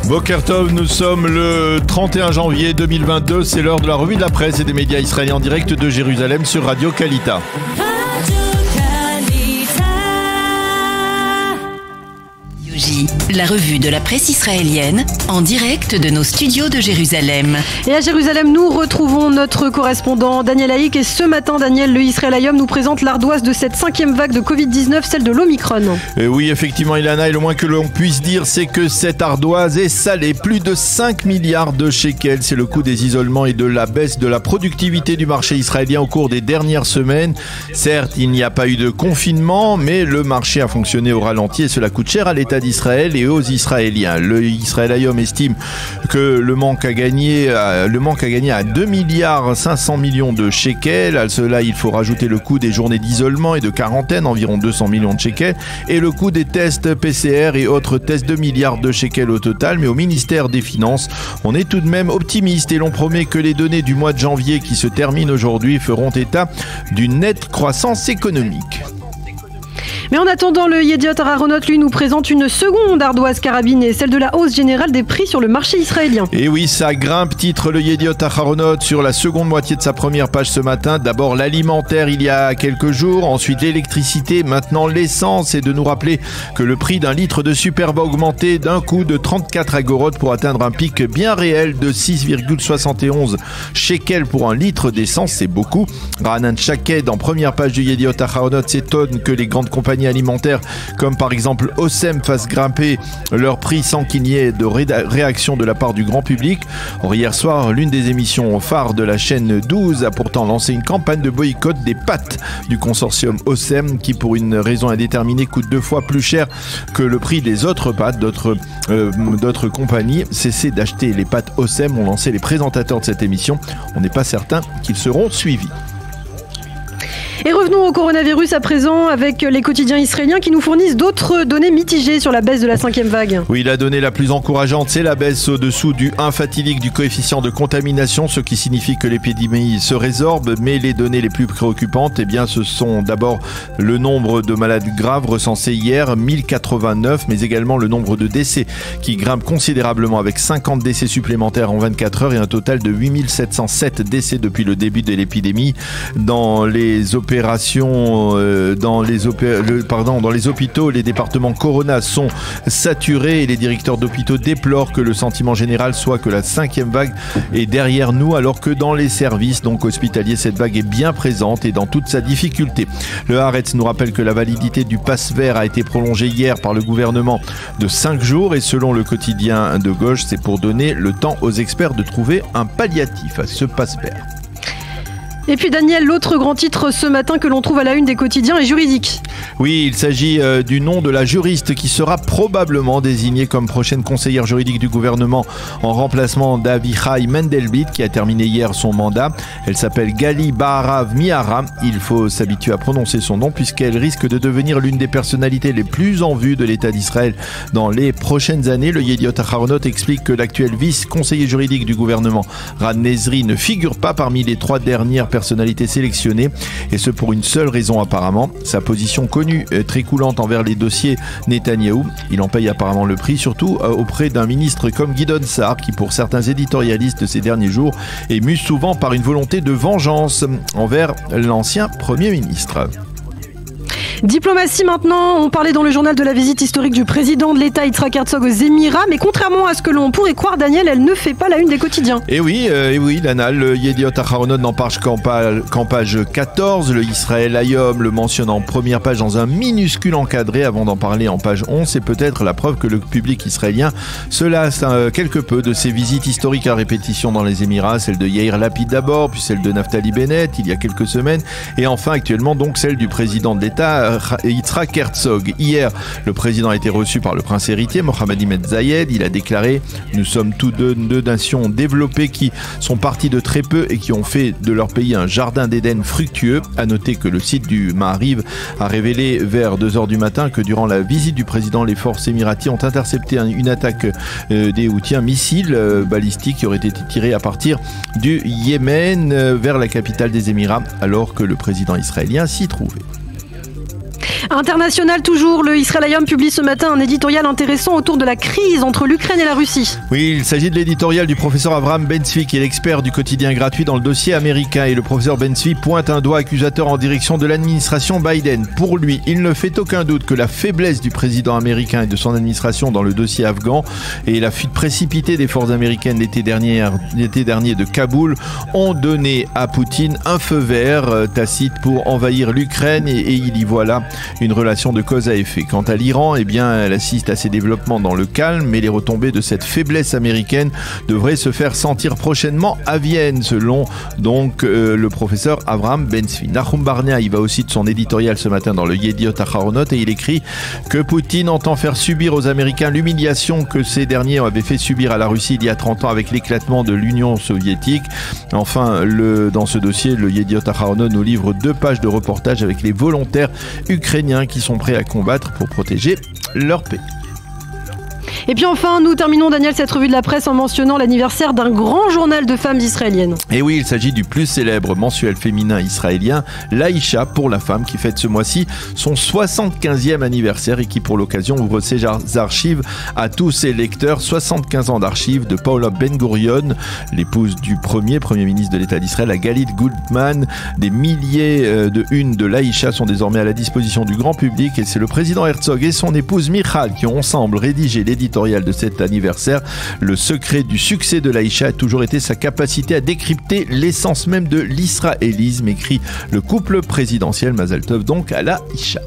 Boker Tov, nous sommes le 31 janvier 2022, c'est l'heure de la revue de la presse et des médias israéliens en direct de Jérusalem sur Radio Kalita. La revue de la presse israélienne en direct de nos studios de Jérusalem. Et à Jérusalem, nous retrouvons notre correspondant Daniel Haïk. Et ce matin, Daniel, le Israël Hayom nous présente l'ardoise de cette 5e vague de Covid-19, celle de l'Omicron. Oui, effectivement, Ilana, et le moins que l'on puisse dire, c'est que cette ardoise est salée. Plus de 5 milliards de shekels, c'est le coût des isolements et de la baisse de la productivité du marché israélien au cours des dernières semaines. Certes, il n'y a pas eu de confinement, mais le marché a fonctionné au ralenti et cela coûte cher à l'État d'Israël et aux Israéliens. Le Israël Hayom estime que le manque à gagner à 2 milliards 500 millions de shekels. À cela, il faut rajouter le coût des journées d'isolement et de quarantaine, environ 200 millions de shekels, et le coût des tests PCR et autres tests, 2 milliards de shekels au total. Mais au ministère des Finances, on est tout de même optimiste et l'on promet que les données du mois de janvier qui se terminent aujourd'hui feront état d'une nette croissance économique. Mais en attendant, le Yediot Aharonot, lui, nous présente une seconde ardoise carabinée, celle de la hausse générale des prix sur le marché israélien. Et oui, ça grimpe, titre le Yediot Aharonot sur la seconde moitié de sa première page ce matin. D'abord l'alimentaire il y a quelques jours, ensuite l'électricité, maintenant l'essence, et de nous rappeler que le prix d'un litre de Superbe a augmenté d'un coup de 34 agorotes pour atteindre un pic bien réel de 6,71 shekels pour un litre d'essence, c'est beaucoup. Rahanan Shaked, en première page du Yediot Aharonot, s'étonne que les grandes compagnies alimentaires comme par exemple Osem fassent grimper leur prix sans qu'il n'y ait de réaction de la part du grand public. Or, hier soir, l'une des émissions phares de la chaîne 12 a pourtant lancé une campagne de boycott des pâtes du consortium Osem qui, pour une raison indéterminée, coûte 2 fois plus cher que le prix des autres pâtes d'autres compagnies. Cessez d'acheter les pâtes Osem, ont lancé les présentateurs de cette émission. On n'est pas certain qu'ils seront suivis. Et revenons au coronavirus à présent avec les quotidiens israéliens qui nous fournissent d'autres données mitigées sur la baisse de la 5e vague. Oui, la donnée la plus encourageante, c'est la baisse au-dessous du 1 fatidique du coefficient de contamination, ce qui signifie que l'épidémie se résorbe. Mais les données les plus préoccupantes, eh bien, ce sont d'abord le nombre de malades graves recensés hier, 1089, mais également le nombre de décès qui grimpe considérablement avec 50 décès supplémentaires en 24 heures et un total de 8707 décès depuis le début de l'épidémie. Dans les dans les hôpitaux, les départements Corona sont saturés et les directeurs d'hôpitaux déplorent que le sentiment général soit que la 5e vague est derrière nous, alors que dans les services donc hospitaliers, cette vague est bien présente et dans toute sa difficulté. Le Haaretz nous rappelle que la validité du pass vert a été prolongée hier par le gouvernement de 5 jours et selon le quotidien de gauche, c'est pour donner le temps aux experts de trouver un palliatif à ce pass vert. Et puis Daniel, l'autre grand titre ce matin que l'on trouve à la une des quotidiens est juridique. Oui, il s'agit du nom de la juriste qui sera probablement désignée comme prochaine conseillère juridique du gouvernement en remplacement d'Avichai Mendelblit qui a terminé hier son mandat. Elle s'appelle Gali Baharav Miara. Il faut s'habituer à prononcer son nom puisqu'elle risque de devenir l'une des personnalités les plus en vue de l'État d'Israël dans les prochaines années. Le Yediot Aharonot explique que l'actuel vice-conseiller juridique du gouvernement, Ran Nezri, ne figure pas parmi les 3 dernières personnalités sélectionnées et ce pour une seule raison apparemment, sa position connue très coulante envers les dossiers Netanyahou. Il en paye apparemment le prix, surtout auprès d'un ministre comme Guidon Saar qui pour certains éditorialistes de ces derniers jours est mu souvent par une volonté de vengeance envers l'ancien Premier ministre. Diplomatie maintenant, on parlait dans le journal de la visite historique du président de l'État Yitzhak Herzog aux Émirats, mais contrairement à ce que l'on pourrait croire, Daniel, elle ne fait pas la une des quotidiens. Et oui, Lana, le Yediot Aharonot n'en parle qu'en page 14, le Israël Hayom le mentionne en première page dans un minuscule encadré avant d'en parler en page 11, c'est peut-être la preuve que le public israélien se lasse quelque peu de ces visites historiques à répétition dans les Émirats, celle de Yair Lapid d'abord, puis celle de Naftali Bennett il y a quelques semaines, et enfin actuellement donc celle du président de l'État Yitzhak Herzog. Hier, le président a été reçu par le prince héritier Mohammed Ahmed Zayed. Il a déclaré « Nous sommes tous deux nations développées qui sont parties de très peu et qui ont fait de leur pays un jardin d'Éden fructueux ». À noter que le site du Maariv a révélé vers 2h du matin que durant la visite du président, les forces émiraties ont intercepté une attaque des Houthis, un missile balistique qui aurait été tiré à partir du Yémen vers la capitale des Émirats alors que le président israélien s'y trouvait. International toujours, le Israël publie ce matin un éditorial intéressant autour de la crise entre l'Ukraine et la Russie. Oui, il s'agit de l'éditorial du professeur Avraham Ben-Zvi, qui est l'expert du quotidien gratuit dans le dossier américain. Et le professeur Ben-Zvi pointe un doigt accusateur en direction de l'administration Biden. Pour lui, il ne fait aucun doute que la faiblesse du président américain et de son administration dans le dossier afghan et la fuite précipitée des forces américaines l'été dernier de Kaboul ont donné à Poutine un feu vert tacite pour envahir l'Ukraine et il y voit là une relation de cause à effet. Quant à l'Iran, eh bien, elle assiste à ses développements dans le calme, mais les retombées de cette faiblesse américaine devraient se faire sentir prochainement à Vienne, selon donc le professeur Avraham Ben-Zvi. Nahum Barnea, il va aussi de son éditorial ce matin dans le Yediot Aharonot et il écrit que Poutine entend faire subir aux Américains l'humiliation que ces derniers avaient fait subir à la Russie il y a 30 ans avec l'éclatement de l'Union soviétique. Enfin, dans ce dossier, le Yediot Aharonot nous livre 2 pages de reportage avec les volontaires ukrainiens qui sont prêts à combattre pour protéger leur pays. Et puis enfin, nous terminons, Daniel, cette revue de la presse en mentionnant l'anniversaire d'un grand journal de femmes israéliennes. Et oui, il s'agit du plus célèbre mensuel féminin israélien, l'Aïcha pour la femme, qui fête ce mois-ci son 75e anniversaire et qui, pour l'occasion, ouvre ses archives à tous ses lecteurs. 75 ans d'archives de Paula Ben-Gurion, l'épouse du premier ministre de l'État d'Israël, à Galit Goldman. Des milliers de unes de l'Aïcha sont désormais à la disposition du grand public et c'est le président Herzog et son épouse Michal qui ont ensemble rédigé l'éditorial de cet anniversaire. Le secret du succès de l'Aïcha a toujours été sa capacité à décrypter l'essence même de l'israélisme, écrit le couple présidentiel. Mazal Tov donc à l'Aïcha.